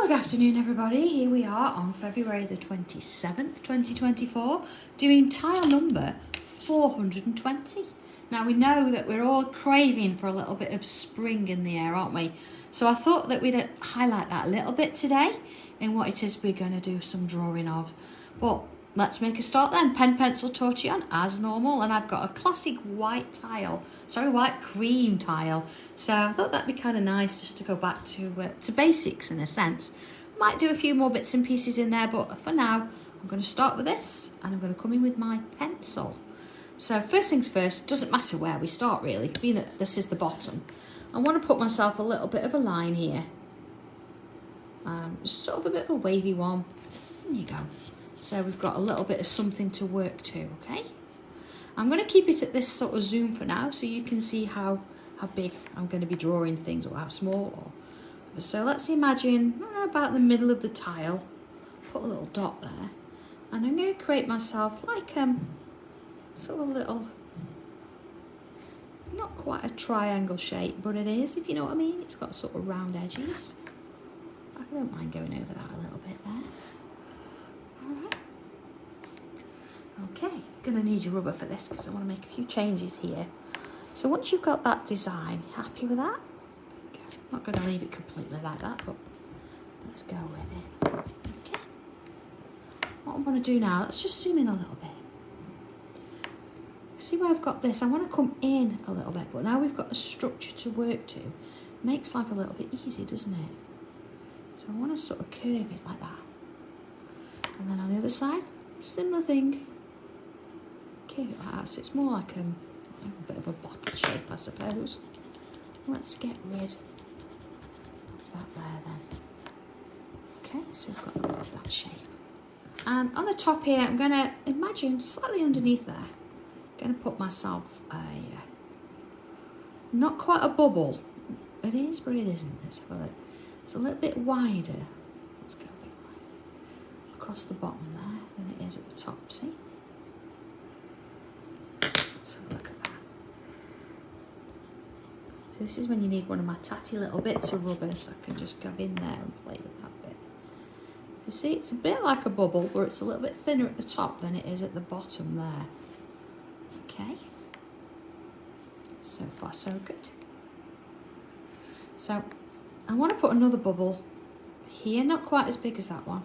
Good afternoon everybody, here we are on February the 27th, 2024, doing tile number 420. Now we know that we're all craving for a little bit of spring in the air, aren't we? So I thought that we'd highlight that a little bit today in what it is we're going to do some drawing of. But let's make a start then. Pen, pencil, tortillon as normal, and I've got a classic white cream tile. So I thought that'd be kind of nice just to go back to basics in a sense. Might do a few more bits and pieces in there, but for now I'm going to start with this and I'm going to come in with my pencil. So first things first, doesn't matter where we start really, being that this is the bottom. I want to put myself a little bit of a line here. Sort of a bit of a wavy one. There you go. So we've got a little bit of something to work to, okay? I'm going to keep it at this sort of zoom for now so you can see how big I'm going to be drawing things, or how small. So let's imagine about the middle of the tile, put a little dot there, and I'm going to create myself like sort of a little, not quite a triangle shape, but it is, if you know what I mean. It's got sort of round edges. I don't mind going over that a little bit there. Okay, gonna need your rubber for this because I want to make a few changes here. So once you've got that design, happy with that? Okay. Not gonna leave it completely like that, but let's go with it. Okay. What I want to do now, let's just zoom in a little bit. See where I've got this? I want to come in a little bit, but now we've got a structure to work to. Makes life a little bit easy, doesn't it? So I want to sort of curve it like that. And then on the other side, similar thing. Curve it like that, so it's more like a bit of a bottle shape, I suppose. Let's get rid of that there then. Okay, so we've got a bit of that shape. And on the top here, I'm going to imagine slightly underneath there, I'm going to put myself a, not quite a bubble. It is, but it isn't. Let's have a look. It's a little bit wider. Let's go a bit wider. Across the bottom there than it is at the top, see? Let's have a look at that. So this is when you need one of my tatty little bits of rubber, so I can just go in there and play with that bit. You see, it's a bit like a bubble, but it's a little bit thinner at the top than it is at the bottom there. Okay. So far, so good. So I want to put another bubble here, not quite as big as that one.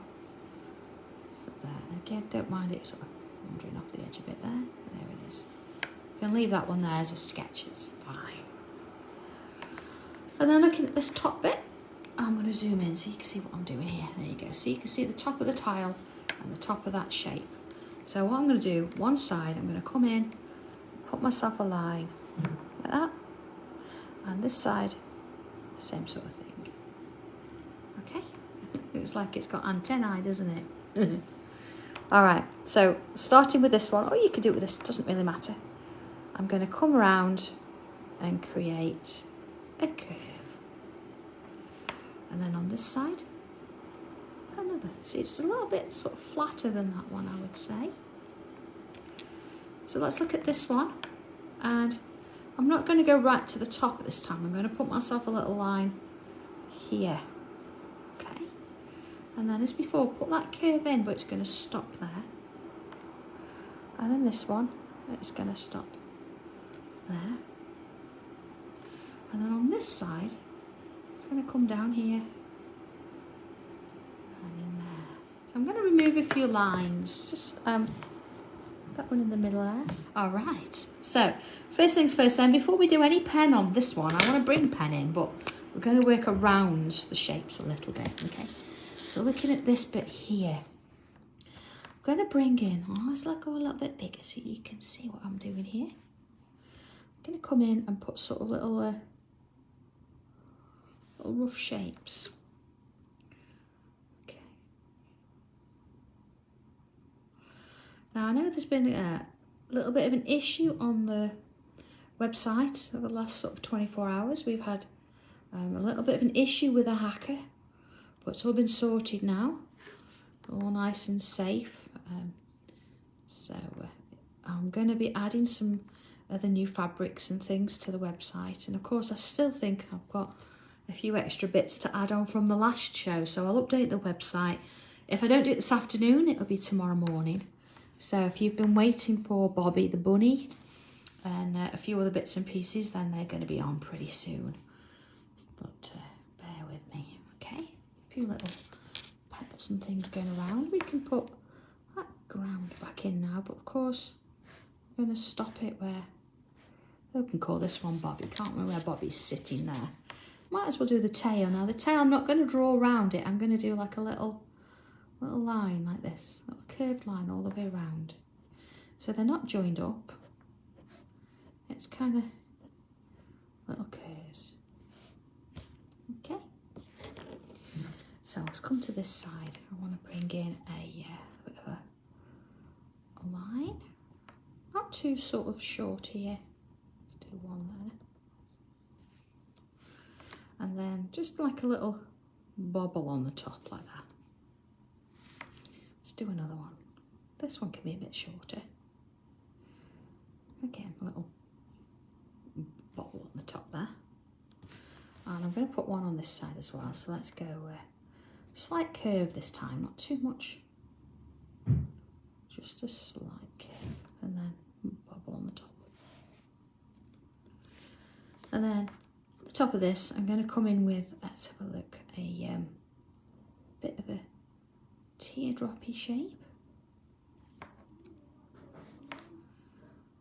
So there, again, don't mind it sort of wandering off the edge of it there. There it is. You can leave that one there as a sketch, it's fine. And then looking at this top bit, I'm going to zoom in so you can see what I'm doing here. There you go. So you can see the top of the tile and the top of that shape. So what I'm going to do, one side, I'm going to come in, put myself a line like that, and this side, same sort of thing. Okay, it's like it's got antennae, doesn't it? All right, so starting with this one, or you could do it with this, doesn't really matter. I'm going to come around and create a curve. And then on this side, another. See, it's a little bit sort of flatter than that one, I would say. So let's look at this one. And I'm not going to go right to the top this time. I'm going to put myself a little line here. Okay. And then as before, put that curve in, but it's going to stop there. And then this one, it's going to stop there. And then on this side, it's going to come down here and in there. So I'm going to remove a few lines, just that one in the middle there. All right, so first things first then, before we do any pen on this one, I want to bring pen in, but we're going to work around the shapes a little bit, okay? So looking at this bit here, I'm going to bring in, let's let go a little bit bigger so you can see what I'm doing here. I'm going to come in and put sort of little rough shapes. Okay. Now I know there's been a little bit of an issue on the website over the last sort of 24 hours. We've had a little bit of an issue with a hacker, but it's all been sorted now. All nice and safe. So I'm going to be adding some other new fabrics and things to the website, and of course I still think I've got a few extra bits to add on from the last show. So I'll update the website. If I don't do it this afternoon, it'll be tomorrow morning. So if you've been waiting for Bobbie the Bunny and a few other bits and pieces, then they're going to be on pretty soon. But bear with me, okay? A few little pebbles and things going around. We can put that ground back in now, but of course, I'm going to stop it where, we can call this one Bobbie, can't we, where Bobbie's sitting there. Might as well do the tail now. The tail, I'm not going to draw around it. I'm going to do like a little line like this, a little curved line all the way around. So they're not joined up. It's kind of little curves. Okay. So let's come to this side. I want to bring in a bit of a line. Not too sort of short here. Let's do one there. And then just like a little bobble on the top like that. Let's do another one. This one can be a bit shorter. Again, a little bobble on the top there. And I'm going to put one on this side as well. So let's go slight curve this time, not too much. Just a slight curve and then bobble on the top. And then the top of this, I'm going to come in with, let's have a look, a bit of a teardroppy shape.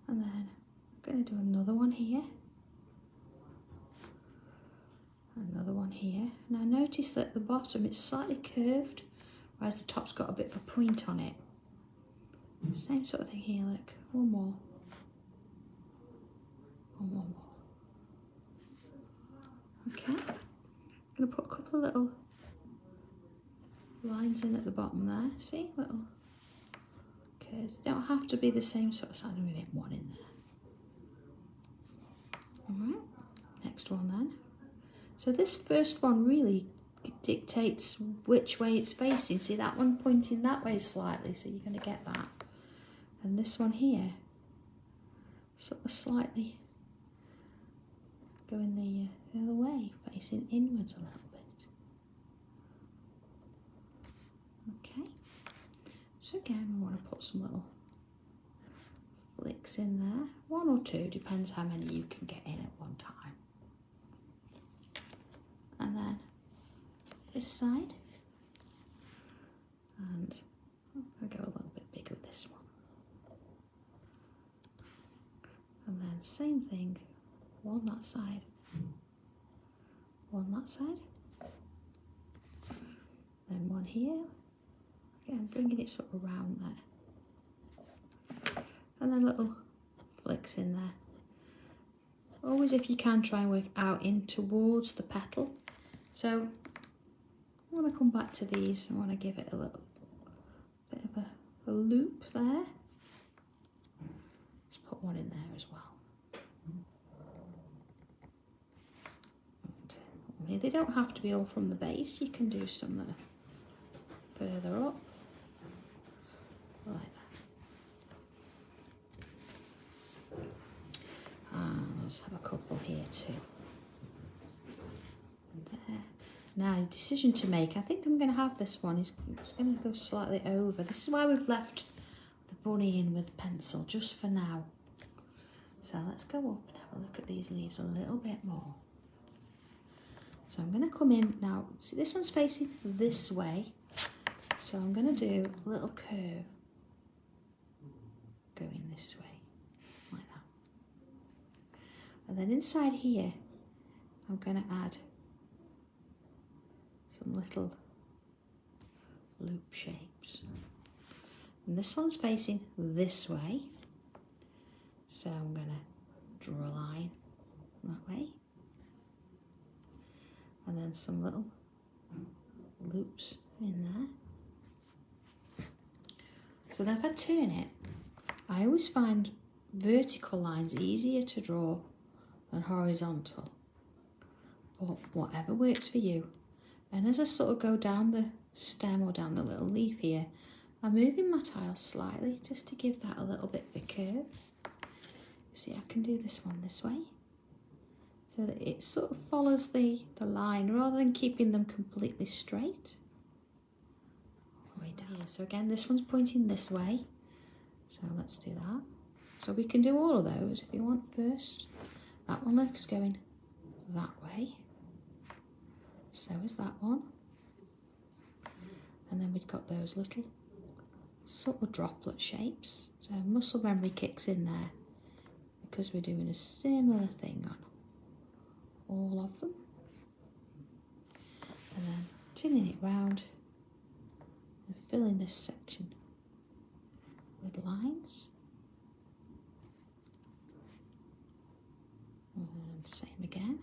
And then I'm going to do another one here. Another one here. Now notice that the bottom is slightly curved, whereas the top's got a bit of a point on it. Same sort of thing here, look. One more. And one more. Okay, I'm going to put a couple of little lines in at the bottom there. See, little curves. They don't have to be the same sort of size. I'm going to get one in there. Alright, next one then. So this first one really dictates which way it's facing. See that one pointing that way slightly, so you're going to get that. And this one here, sort of slightly going the other way, facing inwards a little bit. Okay, so again we want to put some little flicks in there, one or two, depends how many you can get in at one time. And then this side, and I'll go a little bit bigger with this one. And then same thing, one that side, one that side, then one here. Again, bringing it sort of around there. And then little flicks in there. Always, if you can, try and work out in towards the petal. So I want to come back to these. I want to give it a little bit of a loop there. Let's put one in there as well. And they don't have to be all from the base. You can do some that are further up, like that. And let's have a couple here too. There. Now, the decision to make. I think I'm going to have this one. It's going to go slightly over. This is why we've left the bunny in with pencil, just for now. So let's go up and have a look at these leaves a little bit more. So I'm going to come in now. See, this one's facing this way. So I'm going to do a little curve going this way, like that. And then inside here, I'm going to add some little loop shapes. And this one's facing this way. So I'm going to draw a line that way. And then some little loops in there. So then if I turn it, I always find vertical lines easier to draw than horizontal. But whatever works for you. And as I sort of go down the stem or down the little leaf here, I'm moving my tile slightly just to give that a little bit of a curve. See, I can do this one this way. so that it sort of follows the line rather than keeping them completely straight. All the way down here. So again, this one's pointing this way. So let's do that. So we can do all of those if you want first. That one looks going that way. So is that one. And then we've got those little sort of droplet shapes. So muscle memory kicks in there because we're doing a similar thing on all of them. And then tinning it round and filling this section with lines. And same again.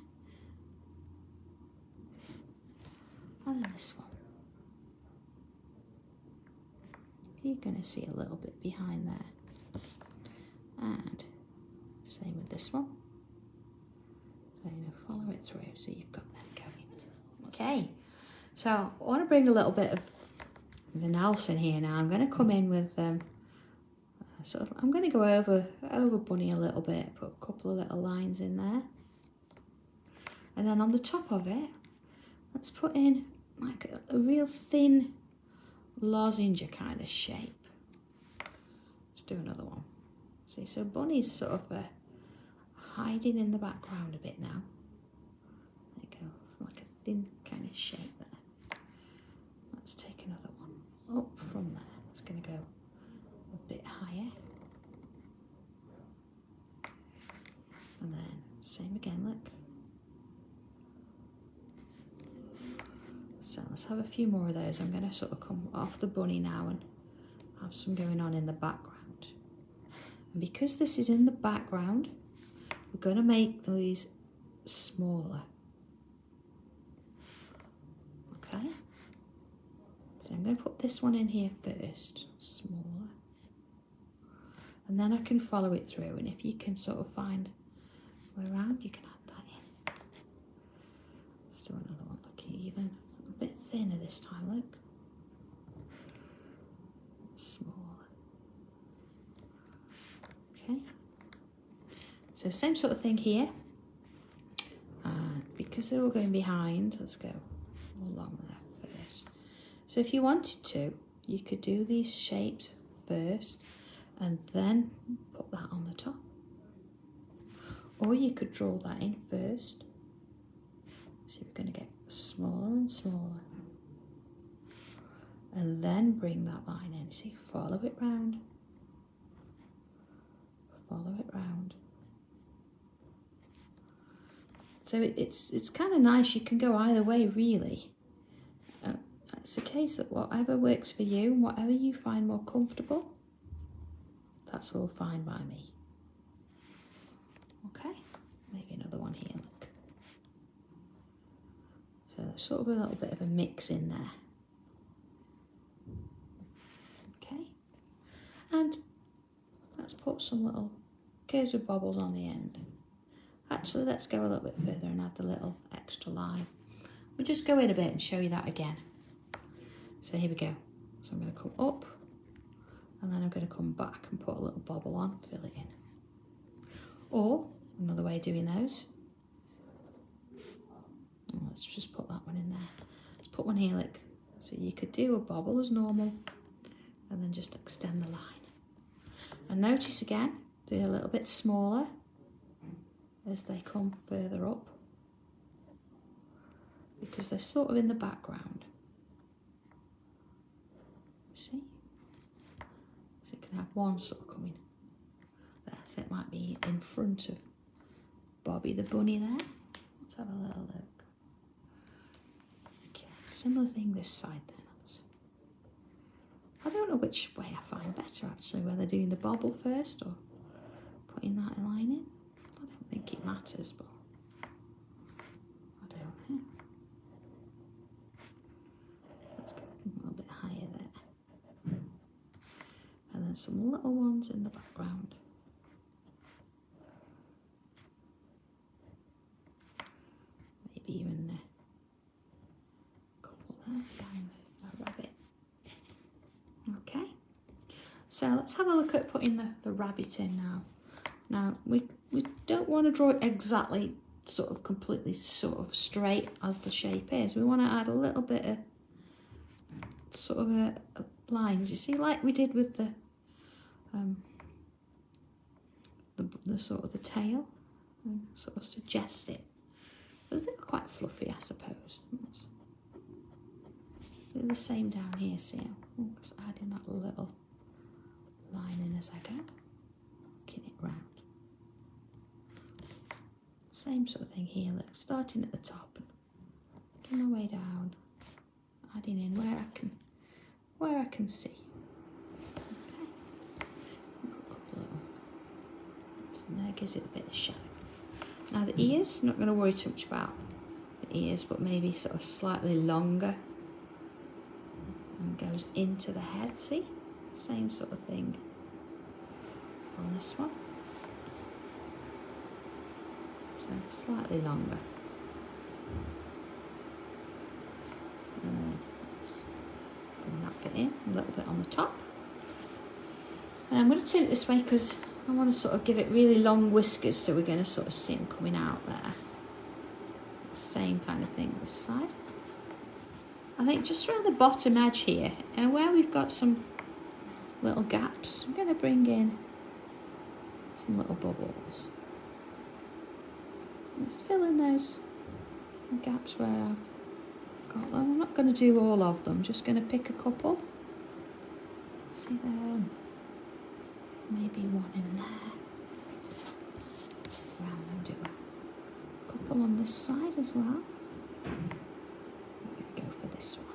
And then this one. You're going to see a little bit behind there. And same with this one. So you're going to follow it through so you've got them going. Okay, so I want to bring a little bit of the Nelson here now. I'm going to come in with I'm going to go over Bunny a little bit, put a couple of little lines in there. And then on the top of it, let's put in like a real thin lozenge kind of shape. Let's do another one. See, so Bunny's sort of hiding in the background a bit now. There you go, it's like a thin kind of shape there. Let's take another one up from there. It's going to go a bit higher. And then same again, look. So let's have a few more of those. I'm going to sort of come off the Bunny now and have some going on in the background. And because this is in the background, we're going to make these smaller. Okay? So I'm going to put this one in here first, smaller. And then I can follow it through. And if you can sort of find a way around, you can add that in. Let's do another one, look even. A bit thinner this time, look. Smaller. Okay. So same sort of thing here. Because they're all going behind, let's go along there first. So if you wanted to, you could do these shapes first and then put that on the top. Or you could draw that in first. So you're going to get smaller and smaller. And then bring that line in. See, follow it round. Follow it round. So it's kind of nice. You can go either way, really. It's a case that whatever works for you, whatever you find more comfortable, that's all fine by me. Okay, maybe another one here, look. So there's sort of a little bit of a mix in there. Okay, and let's put some little gears with bobbles on the end. Actually, let's go a little bit further and add the little extra line. We'll just go in a bit and show you that again. So here we go. So I'm going to come up and then I'm going to come back and put a little bobble on, fill it in. Or another way of doing those. Oh, let's just put that one in there. Let's put one here, look. So you could do a bobble as normal and then just extend the line. And notice again, they're a little bit smaller as they come further up because they're sort of in the background. See? So you can have one sort of coming there. So it might be in front of Bobbie the Bunny there. Let's have a little look. Okay, similar thing this side then. I don't know which way I find better actually, whether doing the bobble first or putting that line in. I don't think it matters, but I don't know. Let's go a little bit higher there. And then some little ones in the background. Maybe even a couple there behind a rabbit. Okay, so let's have a look at putting the rabbit in now. Now, we don't want to draw it exactly sort of completely sort of straight as the shape is. We want to add a little bit of sort of a lines, you see, like we did with the sort of the tail, and sort of suggest it. Because they're quite fluffy, I suppose. Do the same down here, see? I'm just adding that little line in as I go, working it round. Same sort of thing here, look, starting at the top, getting my way down, adding in where I can see. Okay. And that gives it a bit of shadow. Now the ears, not going to worry too much about the ears, but maybe sort of slightly longer and goes into the head, see? Same sort of thing on this one. So slightly longer. And then let's bring that bit in, a little bit on the top. And I'm going to turn it this way because I want to sort of give it really long whiskers, so we're going to sort of see them coming out there. Same kind of thing this side. I think just around the bottom edge here, and where we've got some little gaps, I'm going to bring in some little bubbles. And fill in those gaps where I've got them. I'm not going to do all of them, just going to pick a couple. See there? Maybe one in there. Round and do a couple on this side as well. I'm going to go for this one.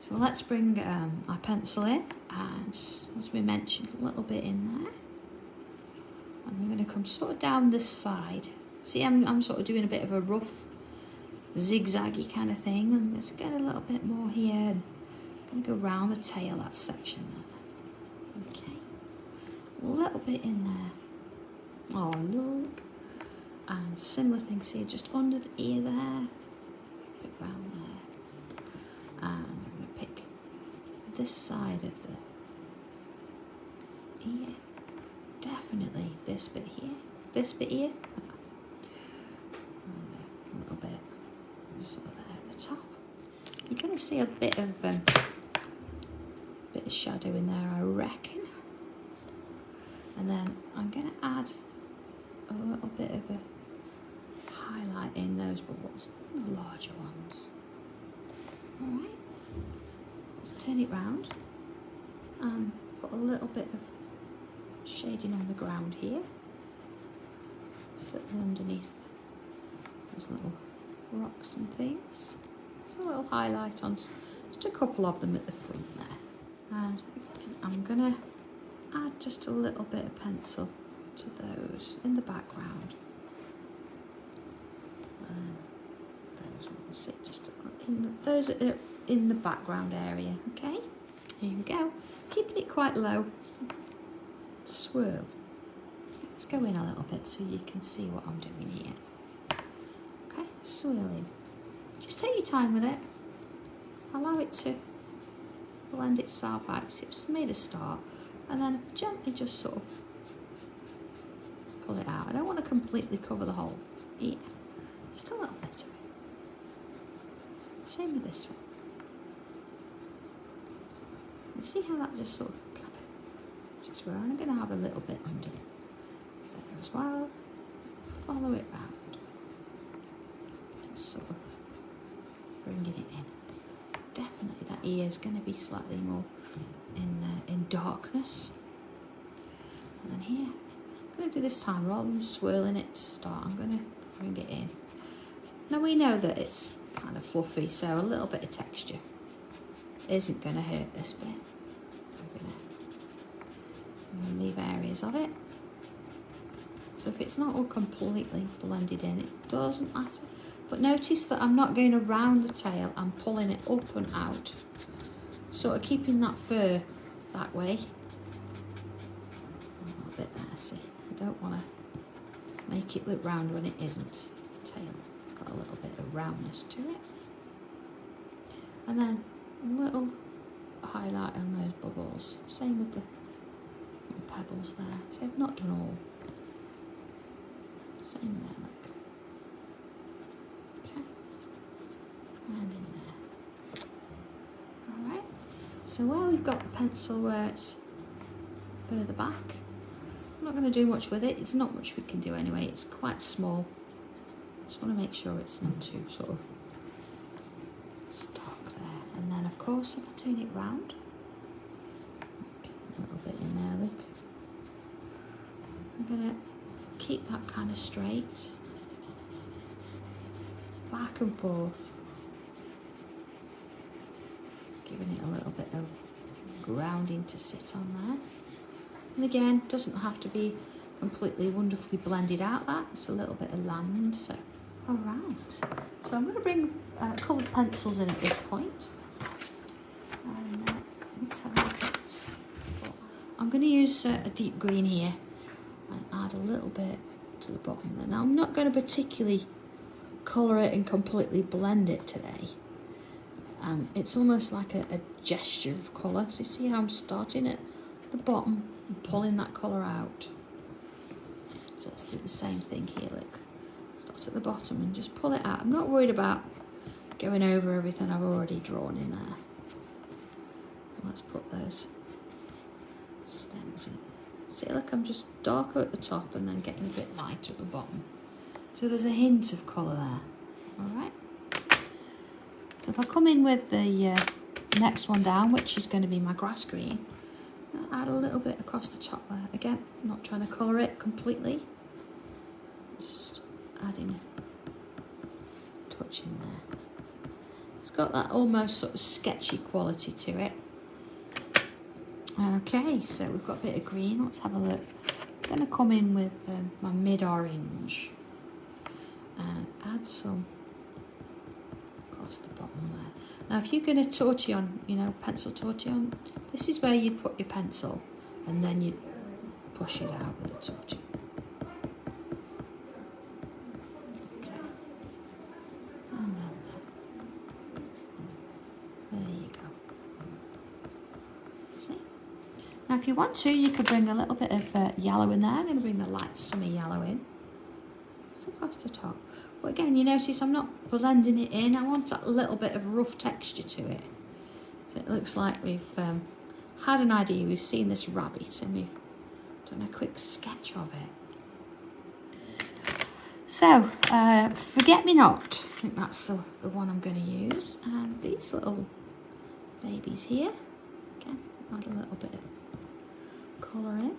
So let's bring our pencil in, and as we mentioned, a little bit in there. And we're going to come sort of down this side. See, I'm sort of doing a bit of a rough, zigzaggy kind of thing, and let's get a little bit more here. I'm going to go round the tail, that section there. Okay, a little bit in there. Oh look, and similar things here, just under the ear there, a bit round there, and I'm going to pick this side of the ear. Definitely this bit here, this bit here. A little bit sort of there at the top. You're going to see a bit of shadow in there, I reckon. And then I'm going to add a little bit of a highlight in those bubbles, the larger ones. All right. Let's turn it round and put a little bit of shading on the ground here, sitting underneath those little rocks and things. It's a little highlight on just a couple of them at the front there. And I'm going to add just a little bit of pencil to those in the background. Those ones sit just those are in the background area. Okay, here we go. Keeping it quite low. Swirl. Let's go in a little bit so you can see what I'm doing here. Okay, swirling. Just take your time with it. Allow it to blend itself out. So it's made a start, and then gently just sort of pull it out. I don't want to completely cover the whole ear, just a little bit of it. Same with this one. You see how that just sort of this is where I'm going to have a little bit under there as well. Follow it round. Just sort of bringing it in. Definitely that ear is going to be slightly more in darkness. And then here, I'm going to do this time, rather than swirling it to start, I'm going to bring it in. Now we know that it's kind of fluffy, so a little bit of texture isn't going to hurt this bit. I'm going to leave areas of it. So if it's not all completely blended in, it doesn't matter. But notice that I'm not going around the tail, I'm pulling it up and out. Sort of keeping that fur that way. A little bit there, see. I don't want to make it look round when it isn't. The tail, it's got a little bit of roundness to it. And then a little highlight on those bubbles. Same with the pebbles there. So I've not done all. Same there, look. Okay. And in there. Alright. So where we've got the pencil where it's further back, I'm not going to do much with it. It's not much we can do anyway. It's quite small. Just want to make sure it's not too sort of stark there. And then of course if I turn it round, a little bit in there, look. I'm going to keep that kind of straight. Back and forth. Giving it a little bit of grounding to sit on there. And again, doesn't have to be completely wonderfully blended out, that. It's a little bit of land, so. Alright. So I'm going to bring coloured pencils in at this point. And let's have a look at. I'm going to use a deep green here and add a little bit to the bottom there. Now I'm not going to particularly colour it and completely blend it today. It's almost like a gesture of colour. So you see how I'm starting at the bottom and pulling that colour out. So let's do the same thing here, look. Start at the bottom and just pull it out. I'm not worried about going over everything I've already drawn in there. Let's put those stems in. See, look, I'm just darker at the top and then getting a bit lighter at the bottom. So there's a hint of colour there. Alright. So if I come in with the next one down, which is going to be my grass green, I'll add a little bit across the top there. Again, I'm not trying to colour it completely. Just adding a touch in there. It's got that almost sort of sketchy quality to it. Okay, so we've got a bit of green. Let's have a look. I'm going to come in with my mid-orange and add some across the bottom there. Now, if you're going to tortillon, you know, pencil tortillon, this is where you'd put your pencil and then you'd push it out with the tortillon. Okay. And then there you go. See? Now, if you want to, you could bring a little bit of yellow in there. I'm going to bring the light summer yellow in. Just across the top. But again, you notice I'm not blending it in. I want that little bit of rough texture to it. So it looks like we've had an idea. We've seen this rabbit and we've done a quick sketch of it. So, Foret-Me-Not. I think that's the one I'm going to use. And these little babies here. Again, add a little bit of colour in.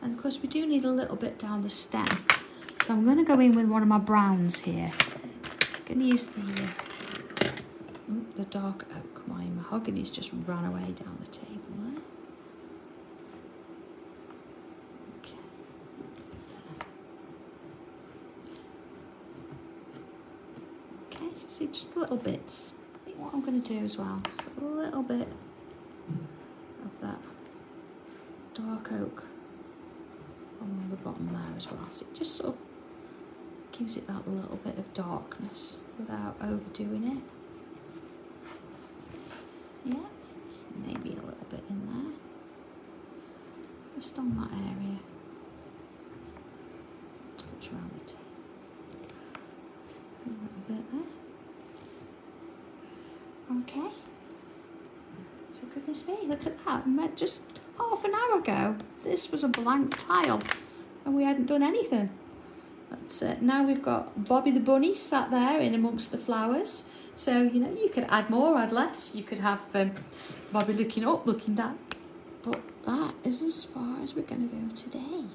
And of course we do need a little bit down the stem. So I'm going to go in with one of my browns here. I'm going to use the dark oak. My mahogany's just run away down the table there. Okay. Okay, so see just little bits. I think what I'm going to do as well is a little bit of that dark oak along the bottom there as well. So it just sort of gives it that little bit of darkness without overdoing it. Yeah, maybe a little bit in there. Just on that area. Touch around the tip. A little bit there. Okay. So goodness me, look at that. Just half an hour ago, this was a blank tile and we hadn't done anything. That's it. Now we've got Bobbie the Bunny sat there in amongst the flowers. So, you know, you could add more, add less. You could have Bobbie looking up, looking down. But that is as far as we're going to go today.